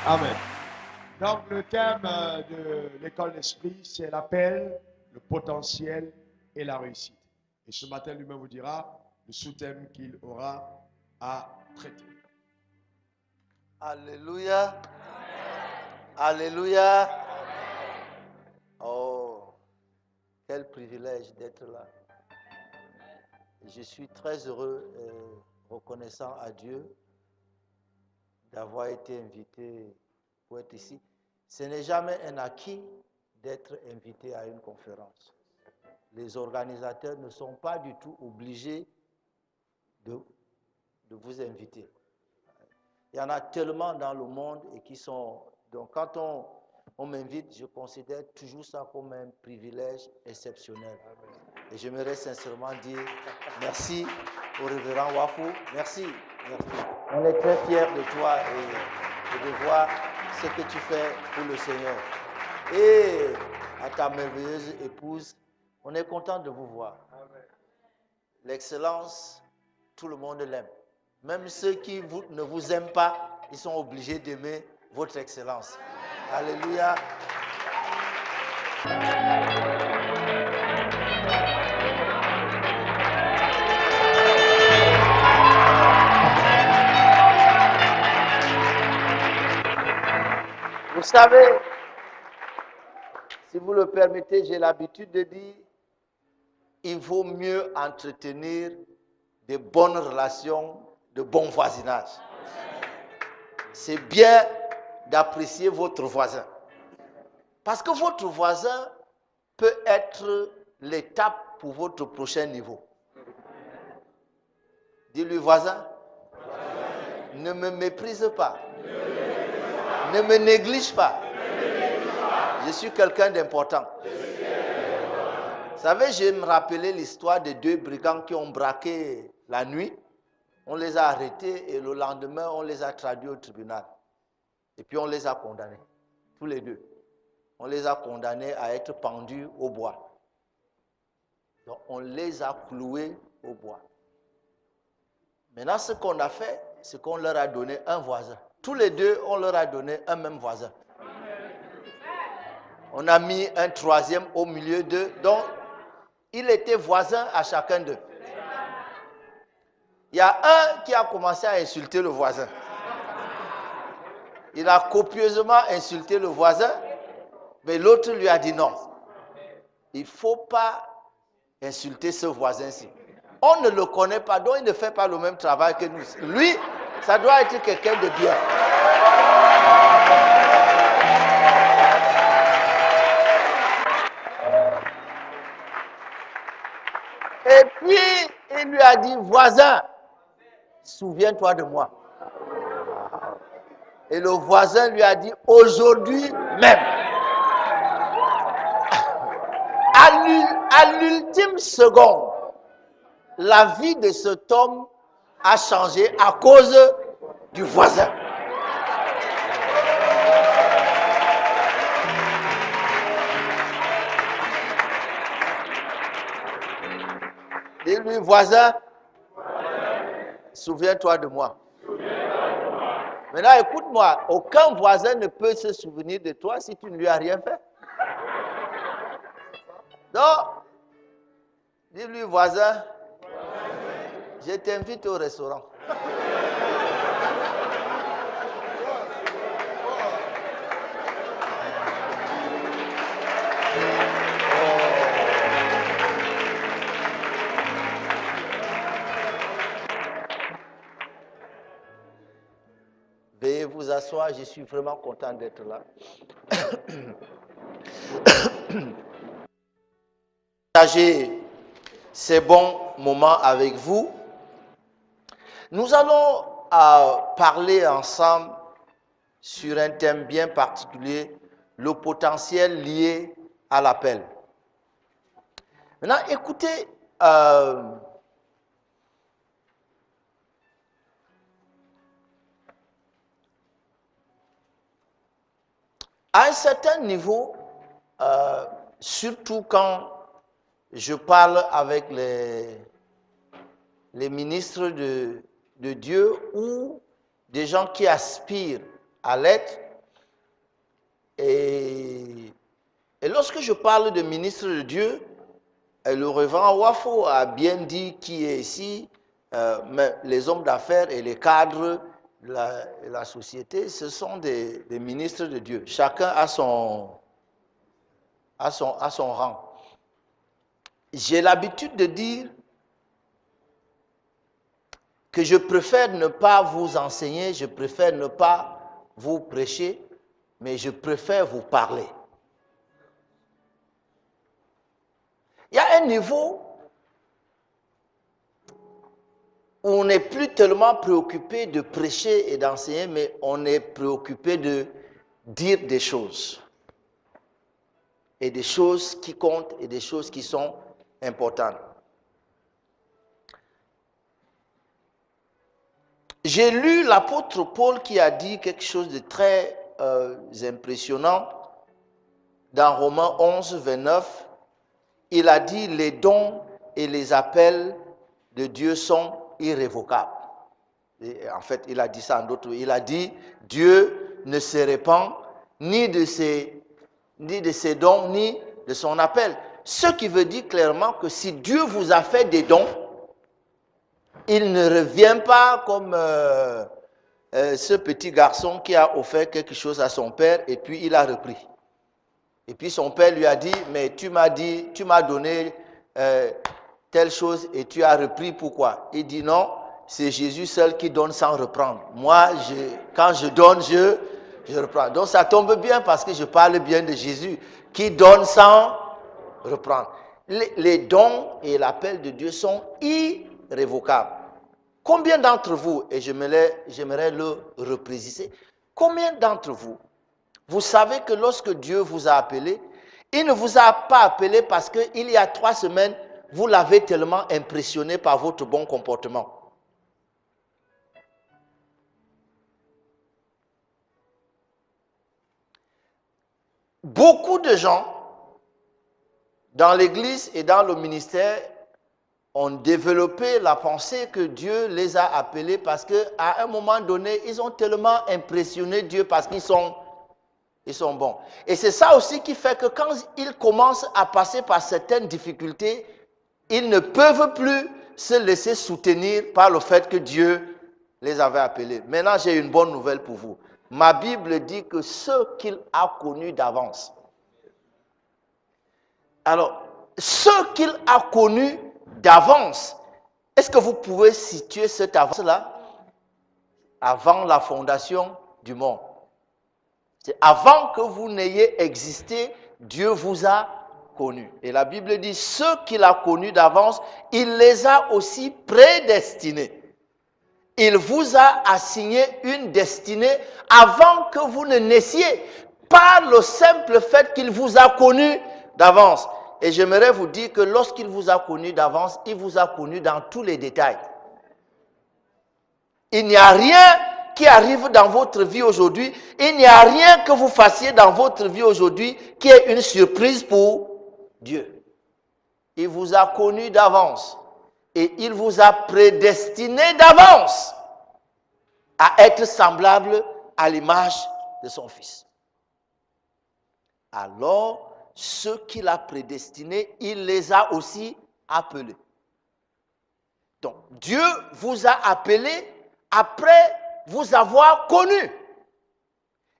Amen. Donc, le thème de l'école d'esprit, c'est l'appel, le potentiel et la réussite. Et ce matin, lui-même vous dira le sous-thème qu'il aura à traiter. Alléluia. Alléluia. Oh, quel privilège d'être là. Je suis très heureux et reconnaissant à Dieu d'avoir été invité pour être ici. Ce n'est jamais un acquis d'être invité à une conférence. Les organisateurs ne sont pas du tout obligés de vous inviter. Il y en a tellement dans le monde et qui sont... Donc quand on m'invite, je considère toujours ça comme un privilège exceptionnel. Et j'aimerais sincèrement dire merci au révérend Wafou. Merci. On est très fiers de toi et de voir ce que tu fais pour le Seigneur. Et à ta merveilleuse épouse, on est content de vous voir. L'excellence, tout le monde l'aime. Même ceux qui ne vous aiment pas, ils sont obligés d'aimer votre excellence. Alléluia. Vous savez, si vous le permettez, j'ai l'habitude de dire, il vaut mieux entretenir de bonnes relations, de bon voisinage. C'est bien d'apprécier votre voisin. Parce que votre voisin peut être l'étape pour votre prochain niveau. Dis-lui, voisin, ne me méprise pas. Ne me néglige pas. Je suis quelqu'un d'important. Vous savez, je me rappelais l'histoire de 2 brigands qui ont braqué la nuit. On les a arrêtés et le lendemain, on les a traduits au tribunal. Et puis on les a condamnés, tous les 2. On les a condamnés à être pendus au bois. Donc on les a cloués au bois. Maintenant, ce qu'on a fait, c'est qu'on leur a donné un voisin. Tous les 2, on leur a donné un même voisin. On a mis un 3e au milieu d'eux. Donc, il était voisin à chacun d'eux. Il y a un qui a commencé à insulter le voisin. Il a copieusement insulté le voisin, mais l'autre lui a dit non. Il ne faut pas insulter ce voisin-ci. On ne le connaît pas, donc il ne fait pas le même travail que nous. Lui, ça doit être quelqu'un de bien. Et puis, il lui a dit, voisin, souviens-toi de moi. Et le voisin lui a dit, aujourd'hui même. À l'ultime seconde, la vie de cet homme a changé à cause du voisin. Dis-lui, voisin, souviens-toi de moi. Maintenant, écoute-moi, aucun voisin ne peut se souvenir de toi si tu ne lui as rien fait. Donc, dis-lui, voisin, je t'invite au restaurant. Veuillez vous asseoir, je suis vraiment content d'être là. Partager ces bons moments avec vous. Nous allons parler ensemble sur un thème bien particulier, le potentiel lié à l'appel. Maintenant, écoutez, à un certain niveau, surtout quand je parle avec les ministres de Dieu ou des gens qui aspirent à l'être, Et lorsque je parle de ministre de Dieu, le révérend Wafo a bien dit qui est ici, mais les hommes d'affaires et les cadres, la société, ce sont des ministres de Dieu. Chacun a son rang. J'ai l'habitude de dire que je préfère ne pas vous enseigner, je préfère ne pas vous prêcher, mais je préfère vous parler. Il y a un niveau où on n'est plus tellement préoccupé de prêcher et d'enseigner, mais on est préoccupé de dire des choses. Et des choses qui comptent et des choses qui sont importantes. J'ai lu l'apôtre Paul qui a dit quelque chose de très impressionnant dans Romains 11, 29. Il a dit les dons et les appels de Dieu sont irrévocables. Et en fait, il a dit ça en d'autres. Il a dit Dieu ne se répand ni de ses dons ni de son appel. Ce qui veut dire clairement que si Dieu vous a fait des dons, il ne revient pas comme ce petit garçon qui a offert quelque chose à son père et puis il a repris. Et puis son père lui a dit, mais tu m'as donné telle chose et tu as repris, pourquoi? Il dit non, c'est Jésus seul qui donne sans reprendre. Moi, quand je donne, je reprends. Donc ça tombe bien parce que je parle bien de Jésus qui donne sans reprendre. Les dons et l'appel de Dieu sont irrévocables. Combien d'entre vous, et j'aimerais le repréciser, combien d'entre vous, vous savez que lorsque Dieu vous a appelé, il ne vous a pas appelé parce qu'il y a 3 semaines, vous l'avez tellement impressionné par votre bon comportement. Beaucoup de gens dans l'église et dans le ministère ont développé la pensée que Dieu les a appelés parce qu'à un moment donné, ils ont tellement impressionné Dieu parce qu'ils sont bons. Et c'est ça aussi qui fait que quand ils commencent à passer par certaines difficultés, ils ne peuvent plus se laisser soutenir par le fait que Dieu les avait appelés. Maintenant, j'ai une bonne nouvelle pour vous. Ma Bible dit que ceux qu'il a connus d'avance. Alors, ceux qu'il a connus d'avance, est-ce que vous pouvez situer cette avance-là? Avant la fondation du monde. C'est avant que vous n'ayez existé, Dieu vous a connus. Et la Bible dit, ceux qu'il a connus d'avance, il les a aussi prédestinés. Il vous a assigné une destinée avant que vous ne naissiez, par le simple fait qu'il vous a connus d'avance. Et j'aimerais vous dire que lorsqu'il vous a connus d'avance, il vous a connus dans tous les détails. Il n'y a rien qui arrive dans votre vie aujourd'hui, il n'y a rien que vous fassiez dans votre vie aujourd'hui qui est une surprise pour Dieu. Il vous a connu d'avance et il vous a prédestiné d'avance à être semblable à l'image de son Fils. Alors, ceux qu'il a prédestinés, il les a aussi appelés. Donc, Dieu vous a appelés après vous avoir connu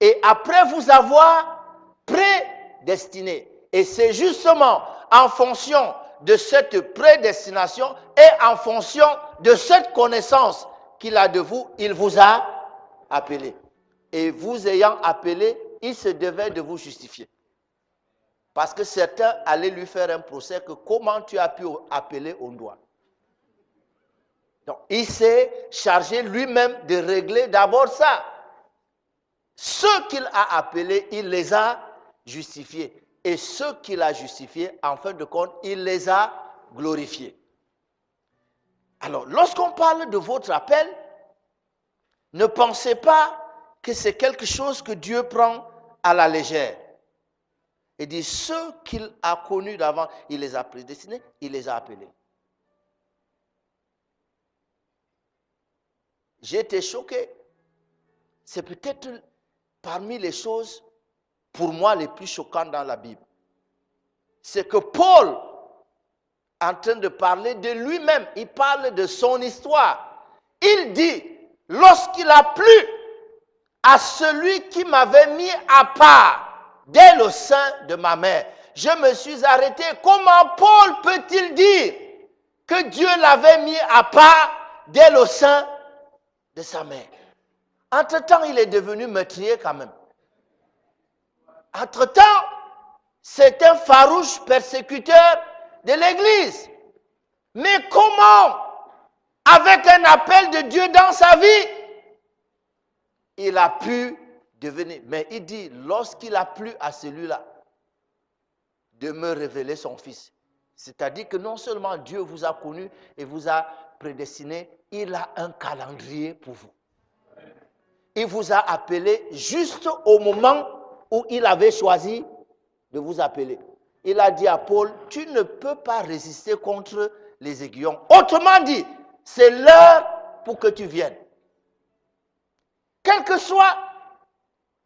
et après vous avoir prédestiné. Et c'est justement en fonction de cette prédestination et en fonction de cette connaissance qu'il a de vous, il vous a appelé. Et vous ayant appelé, il se devait de vous justifier. Parce que certains allaient lui faire un procès que comment tu as pu appeler on doit. Donc, il s'est chargé lui-même de régler d'abord ça. Ceux qu'il a appelés, il les a justifiés. Et ceux qu'il a justifiés, en fin de compte, il les a glorifiés. Alors, lorsqu'on parle de votre appel, ne pensez pas que c'est quelque chose que Dieu prend à la légère. Il dit, ceux qu'il a connus d'avant, il les a prédestinés, il les a appelés. J'ai été choqué. C'est peut-être parmi les choses pour moi, les plus choquants dans la Bible. C'est que Paul, en train de parler de lui-même, il parle de son histoire. Il dit, lorsqu'il a plu à celui qui m'avait mis à part dès le sein de ma mère, je me suis arrêté. Comment Paul peut-il dire que Dieu l'avait mis à part dès le sein de sa mère? Entre-temps, il est devenu meurtrier quand même. Entre-temps, c'est un farouche persécuteur de l'Église. Mais comment, avec un appel de Dieu dans sa vie, il a pu devenir... Mais il dit, lorsqu'il a plu à celui-là de me révéler son Fils, c'est-à-dire que non seulement Dieu vous a connu et vous a prédestiné, il a un calendrier pour vous. Il vous a appelé juste au moment où il avait choisi de vous appeler. Il a dit à Paul, tu ne peux pas résister contre les aiguillons. Autrement dit, c'est l'heure pour que tu viennes. Quel que soit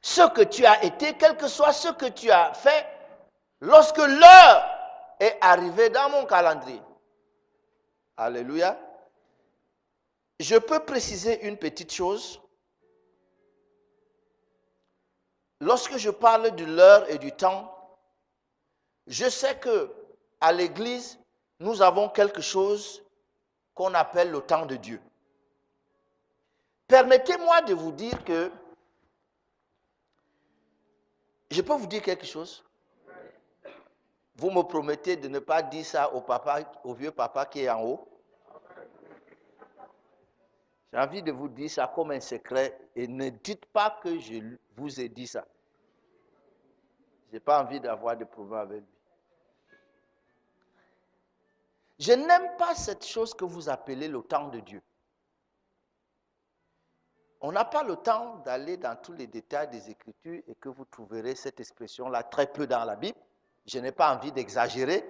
ce que tu as été, quel que soit ce que tu as fait, lorsque l'heure est arrivée dans mon calendrier, alléluia, je peux préciser une petite chose. Lorsque je parle de l'heure et du temps, je sais que à l'église, nous avons quelque chose qu'on appelle le temps de Dieu. Permettez-moi de vous dire que, je peux vous dire quelque chose? Vous me promettez de ne pas dire ça au vieux papa qui est en haut? J'ai envie de vous dire ça comme un secret et ne dites pas que je vous ai dit ça. Je n'ai pas envie d'avoir de problème avec lui. Je n'aime pas cette chose que vous appelez le temps de Dieu. On n'a pas le temps d'aller dans tous les détails des Écritures et que vous trouverez cette expression-là très peu dans la Bible. Je n'ai pas envie d'exagérer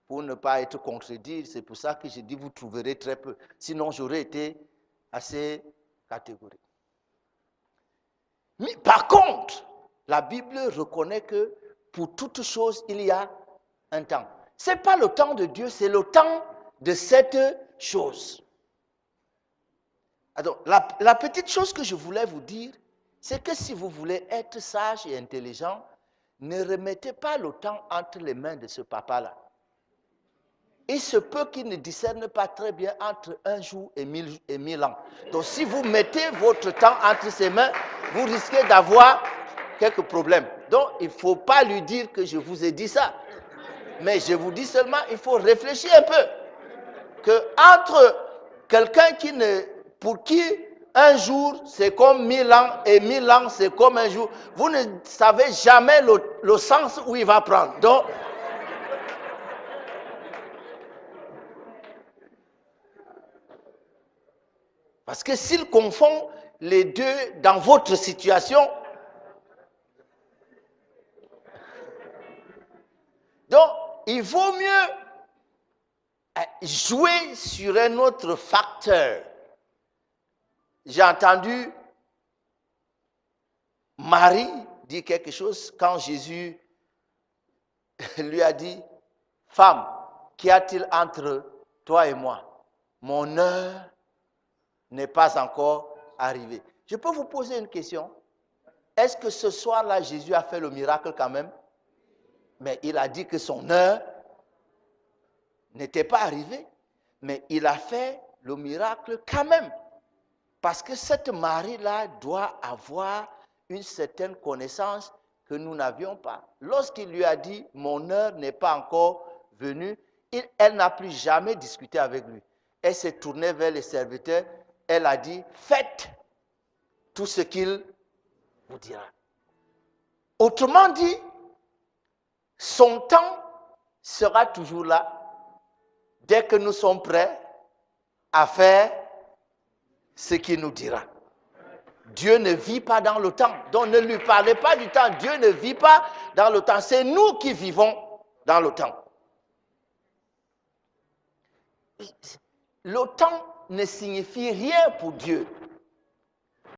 pour ne pas être contredit. C'est pour ça que je dis vous trouverez très peu. Sinon, j'aurais été assez catégorique. Mais par contre, la Bible reconnaît que pour toute chose, il y a un temps. Ce n'est pas le temps de Dieu, c'est le temps de cette chose. Alors, la petite chose que je voulais vous dire, c'est que si vous voulez être sage et intelligent, ne remettez pas le temps entre les mains de ce papa-là. Il se peut qu'il ne discerne pas très bien entre un jour et mille ans. Donc, si vous mettez votre temps entre ses mains, vous risquez d'avoir quelques problèmes. Donc, il ne faut pas lui dire que je vous ai dit ça. Mais je vous dis seulement, il faut réfléchir un peu. Que entre quelqu'un pour qui un jour c'est comme 1000 ans et 1000 ans c'est comme un jour, vous ne savez jamais le sens où il va prendre. Donc, parce que s'il confond les deux dans votre situation, donc il vaut mieux jouer sur un autre facteur. J'ai entendu Marie dire quelque chose quand Jésus lui a dit, « Femme, qu'y a-t-il entre toi et moi? Mon heure n'est pas encore arrivée. » Je peux vous poser une question? Est-ce que ce soir-là, Jésus a fait le miracle quand même? Mais il a dit que son heure n'était pas arrivée. Mais il a fait le miracle quand même. Parce que cette Marie-là doit avoir une certaine connaissance que nous n'avions pas. Lorsqu'il lui a dit, mon heure n'est pas encore venue, elle n'a plus jamais discuté avec lui. Elle s'est tournée vers les serviteurs, elle a dit, faites tout ce qu'il vous dira. Autrement dit, son temps sera toujours là, dès que nous sommes prêts à faire ce qu'il nous dira. Dieu ne vit pas dans le temps. Donc ne lui parlez pas du temps. Dieu ne vit pas dans le temps. C'est nous qui vivons dans le temps. Le temps ne signifie rien pour Dieu.